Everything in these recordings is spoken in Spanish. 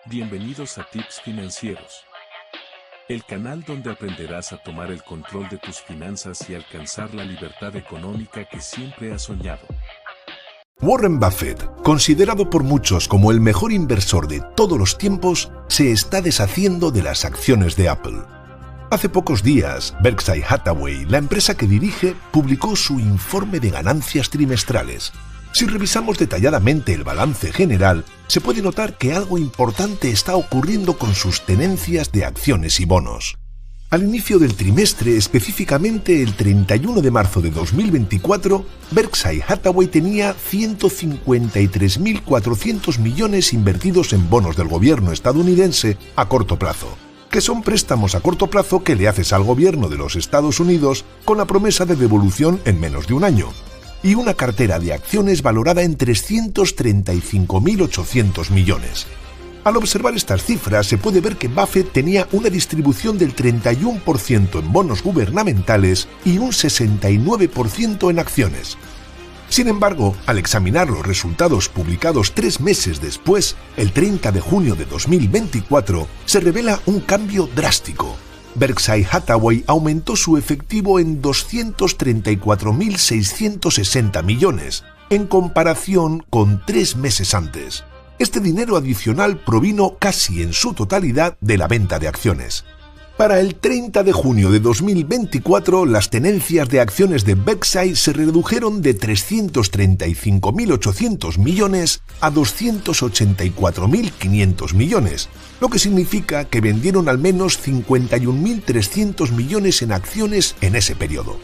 Bienvenidos a Tips Financieros, el canal donde aprenderás a tomar el control de tus finanzas y alcanzar la libertad económica que siempre has soñado. Warren Buffett, considerado por muchos como el mejor inversor de todos los tiempos, se está deshaciendo de las acciones de Apple. Hace pocos días, Berkshire Hathaway, la empresa que dirige, publicó su informe de ganancias trimestrales. Si revisamos detalladamente el balance general, se puede notar que algo importante está ocurriendo con sus tenencias de acciones y bonos. Al inicio del trimestre, específicamente el 31 de marzo de 2024, Berkshire Hathaway tenía 153.400 millones invertidos en bonos del gobierno estadounidense a corto plazo, que son préstamos a corto plazo que le haces al gobierno de los Estados Unidos con la promesa de devolución en menos de un año, y una cartera de acciones valorada en 335.800 millones. Al observar estas cifras se puede ver que Buffett tenía una distribución del 31% en bonos gubernamentales y un 69% en acciones. Sin embargo, al examinar los resultados publicados 3 meses después, el 30 de junio de 2024, se revela un cambio drástico. Berkshire Hathaway aumentó su efectivo en 234.660 millones, en comparación con 3 meses antes. Este dinero adicional provino casi en su totalidad de la venta de acciones. Para el 30 de junio de 2024, las tenencias de acciones de Berkshire se redujeron de 335.800 millones a 284.500 millones, lo que significa que vendieron al menos 51.300 millones en acciones en ese periodo.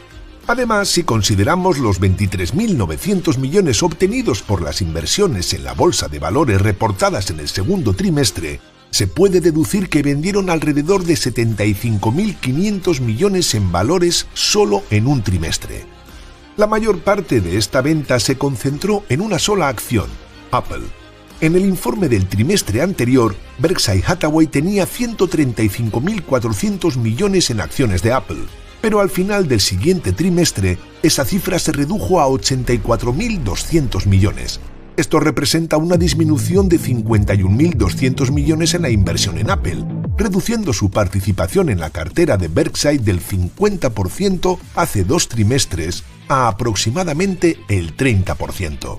Además, si consideramos los 23.900 millones obtenidos por las inversiones en la bolsa de valores reportadas en el segundo trimestre, se puede deducir que vendieron alrededor de 75.500 millones en valores solo en un trimestre. La mayor parte de esta venta se concentró en una sola acción, Apple. En el informe del trimestre anterior, Berkshire Hathaway tenía 135.400 millones en acciones de Apple, pero al final del siguiente trimestre, esa cifra se redujo a 84.200 millones. Esto representa una disminución de 51.200 millones en la inversión en Apple, reduciendo su participación en la cartera de Berkshire del 50% hace 2 trimestres a aproximadamente el 30%.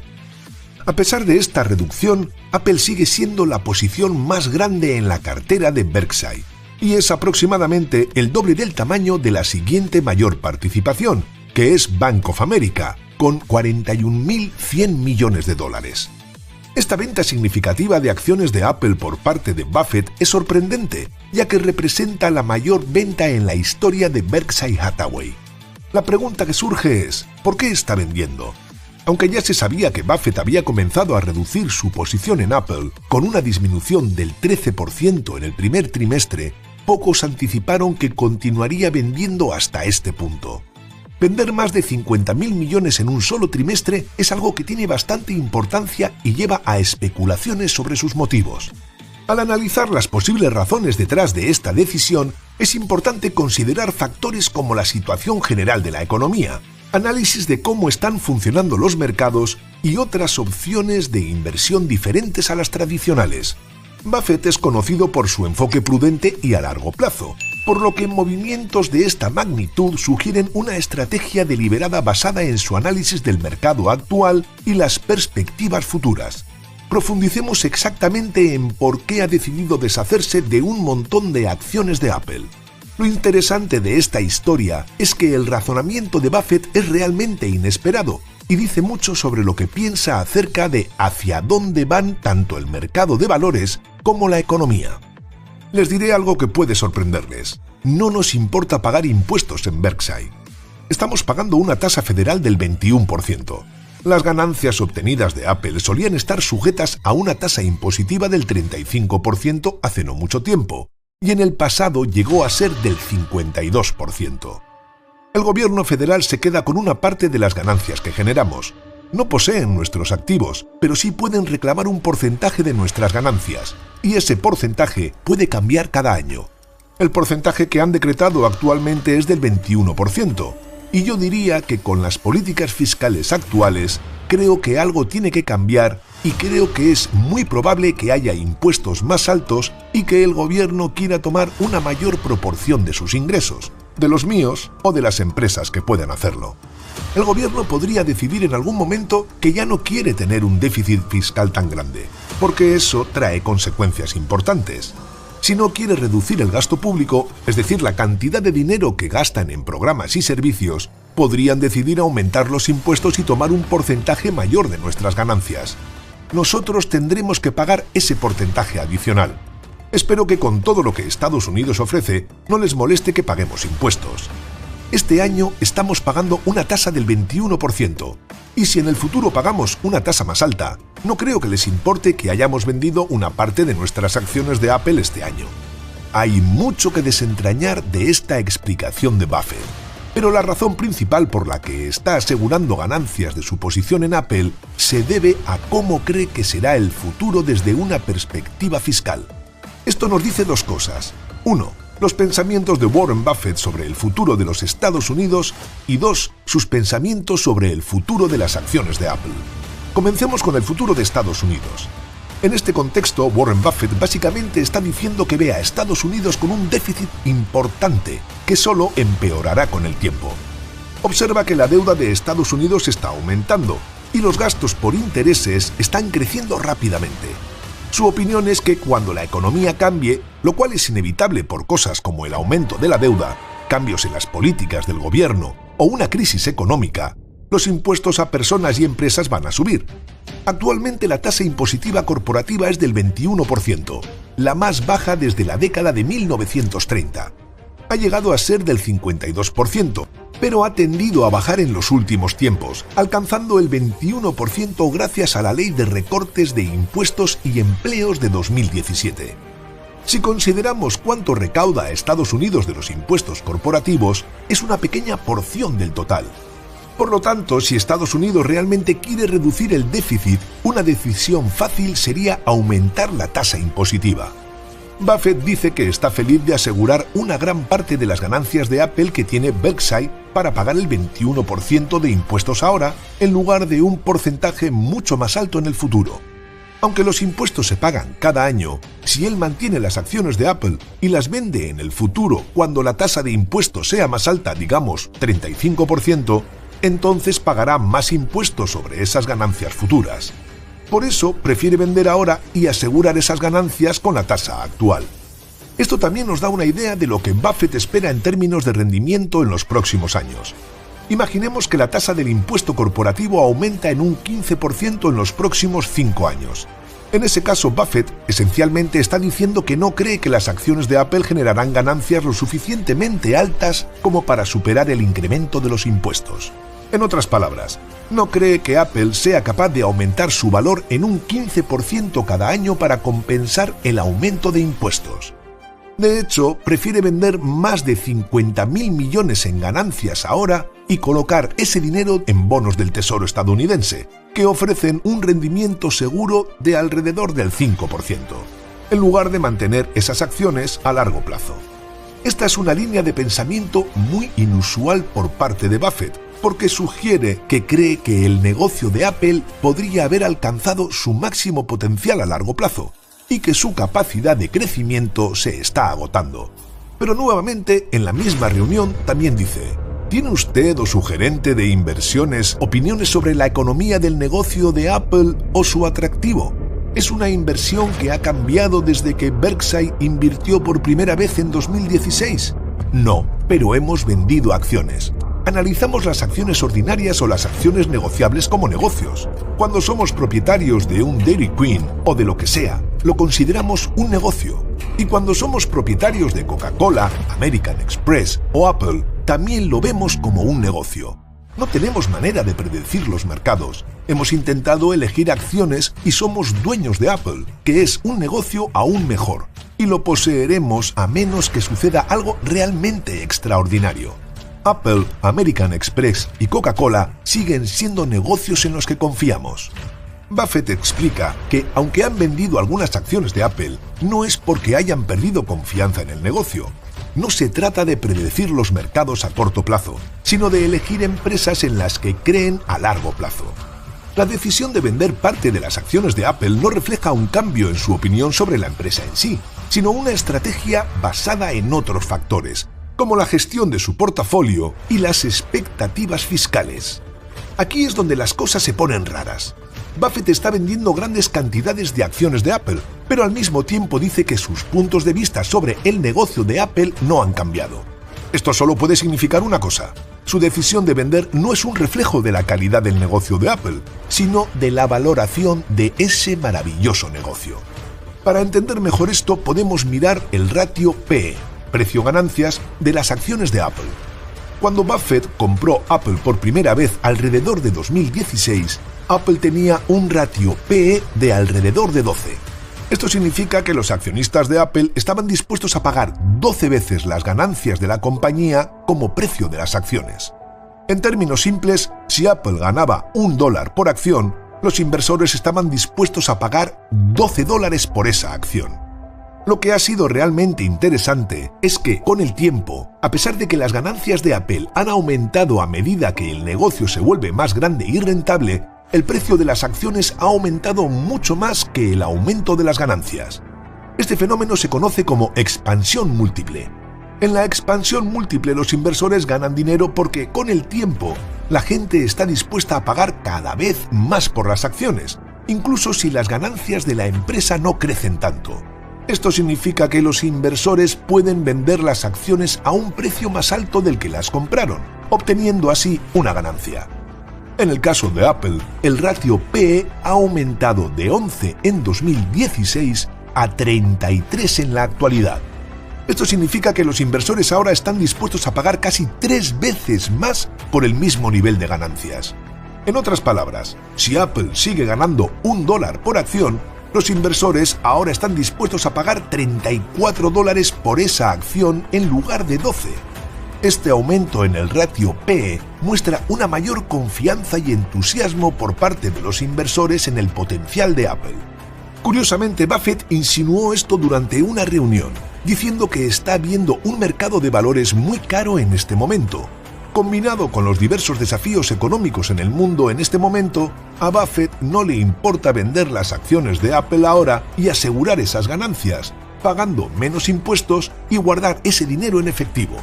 A pesar de esta reducción, Apple sigue siendo la posición más grande en la cartera de Berkshire, y es aproximadamente el doble del tamaño de la siguiente mayor participación, que es Bank of America, con 41.100 millones de dólares. Esta venta significativa de acciones de Apple por parte de Buffett es sorprendente, ya que representa la mayor venta en la historia de Berkshire Hathaway. La pregunta que surge es, ¿por qué está vendiendo? Aunque ya se sabía que Buffett había comenzado a reducir su posición en Apple con una disminución del 13% en el primer trimestre, pocos anticiparon que continuaría vendiendo hasta este punto. Vender más de 50.000 millones en un solo trimestre es algo que tiene bastante importancia y lleva a especulaciones sobre sus motivos. Al analizar las posibles razones detrás de esta decisión, es importante considerar factores como la situación general de la economía, análisis de cómo están funcionando los mercados y otras opciones de inversión diferentes a las tradicionales. Buffett es conocido por su enfoque prudente y a largo plazo, por lo que movimientos de esta magnitud sugieren una estrategia deliberada basada en su análisis del mercado actual y las perspectivas futuras. Profundicemos exactamente en por qué ha decidido deshacerse de un montón de acciones de Apple. Lo interesante de esta historia es que el razonamiento de Buffett es realmente inesperado y dice mucho sobre lo que piensa acerca de hacia dónde van tanto el mercado de valores como la economía. Les diré algo que puede sorprenderles. No nos importa pagar impuestos en Berkshire. Estamos pagando una tasa federal del 21%. Las ganancias obtenidas de Apple solían estar sujetas a una tasa impositiva del 35% hace no mucho tiempo, y en el pasado llegó a ser del 52%. El gobierno federal se queda con una parte de las ganancias que generamos. No poseen nuestros activos, pero sí pueden reclamar un porcentaje de nuestras ganancias, y ese porcentaje puede cambiar cada año. El porcentaje que han decretado actualmente es del 21%, y yo diría que con las políticas fiscales actuales, creo que algo tiene que cambiar y creo que es muy probable que haya impuestos más altos y que el gobierno quiera tomar una mayor proporción de sus ingresos, de los míos o de las empresas que puedan hacerlo. El gobierno podría decidir en algún momento que ya no quiere tener un déficit fiscal tan grande, porque eso trae consecuencias importantes. Si no quiere reducir el gasto público, es decir, la cantidad de dinero que gastan en programas y servicios, podrían decidir aumentar los impuestos y tomar un porcentaje mayor de nuestras ganancias. Nosotros tendremos que pagar ese porcentaje adicional. Espero que con todo lo que Estados Unidos ofrece, no les moleste que paguemos impuestos. Este año estamos pagando una tasa del 21%, y si en el futuro pagamos una tasa más alta, no creo que les importe que hayamos vendido una parte de nuestras acciones de Apple este año. Hay mucho que desentrañar de esta explicación de Buffett, pero la razón principal por la que está asegurando ganancias de su posición en Apple se debe a cómo cree que será el futuro desde una perspectiva fiscal. Esto nos dice dos cosas. 1. Los pensamientos de Warren Buffett sobre el futuro de los Estados Unidos y 2. Sus pensamientos sobre el futuro de las acciones de Apple. Comencemos con el futuro de Estados Unidos. En este contexto, Warren Buffett básicamente está diciendo que ve a Estados Unidos con un déficit importante que solo empeorará con el tiempo. Observa que la deuda de Estados Unidos está aumentando y los gastos por intereses están creciendo rápidamente. Su opinión es que cuando la economía cambie, lo cual es inevitable por cosas como el aumento de la deuda, cambios en las políticas del gobierno o una crisis económica, los impuestos a personas y empresas van a subir. Actualmente la tasa impositiva corporativa es del 21%, la más baja desde la década de 1930. Ha llegado a ser del 52%, pero ha tendido a bajar en los últimos tiempos, alcanzando el 21% gracias a la Ley de Recortes de Impuestos y Empleos de 2017. Si consideramos cuánto recauda Estados Unidos de los impuestos corporativos, es una pequeña porción del total. Por lo tanto, si Estados Unidos realmente quiere reducir el déficit, una decisión fácil sería aumentar la tasa impositiva. Buffett dice que está feliz de asegurar una gran parte de las ganancias de Apple que tiene Berkshire para pagar el 21% de impuestos ahora, en lugar de un porcentaje mucho más alto en el futuro. Aunque los impuestos se pagan cada año, si él mantiene las acciones de Apple y las vende en el futuro cuando la tasa de impuestos sea más alta, digamos 35%, entonces pagará más impuestos sobre esas ganancias futuras. Por eso prefiere vender ahora y asegurar esas ganancias con la tasa actual. Esto también nos da una idea de lo que Buffett espera en términos de rendimiento en los próximos años. Imaginemos que la tasa del impuesto corporativo aumenta en un 15% en los próximos 5 años. En ese caso, Buffett esencialmente está diciendo que no cree que las acciones de Apple generarán ganancias lo suficientemente altas como para superar el incremento de los impuestos. En otras palabras, no cree que Apple sea capaz de aumentar su valor en un 15% cada año para compensar el aumento de impuestos. De hecho, prefiere vender más de 50.000 millones en ganancias ahora y colocar ese dinero en bonos del Tesoro estadounidense, que ofrecen un rendimiento seguro de alrededor del 5%, en lugar de mantener esas acciones a largo plazo. Esta es una línea de pensamiento muy inusual por parte de Buffett, porque sugiere que cree que el negocio de Apple podría haber alcanzado su máximo potencial a largo plazo y que su capacidad de crecimiento se está agotando. Pero nuevamente, en la misma reunión, también dice: ¿tiene usted o su gerente de inversiones opiniones sobre la economía del negocio de Apple o su atractivo? ¿Es una inversión que ha cambiado desde que Berkshire invirtió por primera vez en 2016? No, pero hemos vendido acciones. Analizamos las acciones ordinarias o las acciones negociables como negocios. Cuando somos propietarios de un Dairy Queen o de lo que sea, lo consideramos un negocio. Y cuando somos propietarios de Coca-Cola, American Express o Apple, también lo vemos como un negocio. No tenemos manera de predecir los mercados. Hemos intentado elegir acciones y somos dueños de Apple, que es un negocio aún mejor. Y lo poseeremos a menos que suceda algo realmente extraordinario. Apple, American Express y Coca-Cola siguen siendo negocios en los que confiamos. Buffett explica que, aunque han vendido algunas acciones de Apple, no es porque hayan perdido confianza en el negocio. No se trata de predecir los mercados a corto plazo, sino de elegir empresas en las que creen a largo plazo. La decisión de vender parte de las acciones de Apple no refleja un cambio en su opinión sobre la empresa en sí, sino una estrategia basada en otros factores, como la gestión de su portafolio y las expectativas fiscales. Aquí es donde las cosas se ponen raras. Buffett está vendiendo grandes cantidades de acciones de Apple, pero al mismo tiempo dice que sus puntos de vista sobre el negocio de Apple no han cambiado. Esto solo puede significar una cosa: su decisión de vender no es un reflejo de la calidad del negocio de Apple, sino de la valoración de ese maravilloso negocio. Para entender mejor esto, podemos mirar el ratio PE, precio-ganancias, de las acciones de Apple. Cuando Buffett compró Apple por primera vez alrededor de 2016, Apple tenía un ratio PE de alrededor de 12. Esto significa que los accionistas de Apple estaban dispuestos a pagar 12 veces las ganancias de la compañía como precio de las acciones. En términos simples, si Apple ganaba $1 por acción, los inversores estaban dispuestos a pagar $12 por esa acción. Lo que ha sido realmente interesante es que, con el tiempo, a pesar de que las ganancias de Apple han aumentado a medida que el negocio se vuelve más grande y rentable, el precio de las acciones ha aumentado mucho más que el aumento de las ganancias. Este fenómeno se conoce como expansión múltiple. En la expansión múltiple los inversores ganan dinero porque, con el tiempo, la gente está dispuesta a pagar cada vez más por las acciones, incluso si las ganancias de la empresa no crecen tanto. Esto significa que los inversores pueden vender las acciones a un precio más alto del que las compraron, obteniendo así una ganancia. En el caso de Apple, el ratio PE ha aumentado de 11 en 2016 a 33 en la actualidad. Esto significa que los inversores ahora están dispuestos a pagar casi 3 veces más por el mismo nivel de ganancias. En otras palabras, si Apple sigue ganando $1 por acción, los inversores ahora están dispuestos a pagar $34 por esa acción en lugar de 12. Este aumento en el ratio PE muestra una mayor confianza y entusiasmo por parte de los inversores en el potencial de Apple. Curiosamente, Buffett insinuó esto durante una reunión, diciendo que está viendo un mercado de valores muy caro en este momento. Combinado con los diversos desafíos económicos en el mundo en este momento, a Buffett no le importa vender las acciones de Apple ahora y asegurar esas ganancias, pagando menos impuestos y guardar ese dinero en efectivo.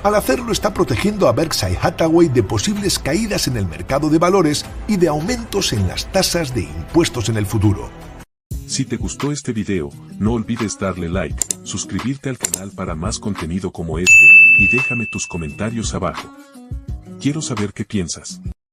Al hacerlo, está protegiendo a Berkshire Hathaway de posibles caídas en el mercado de valores y de aumentos en las tasas de impuestos en el futuro. Si te gustó este video, no olvides darle like, suscribirte al canal para más contenido como este, y déjame tus comentarios abajo. Quiero saber qué piensas.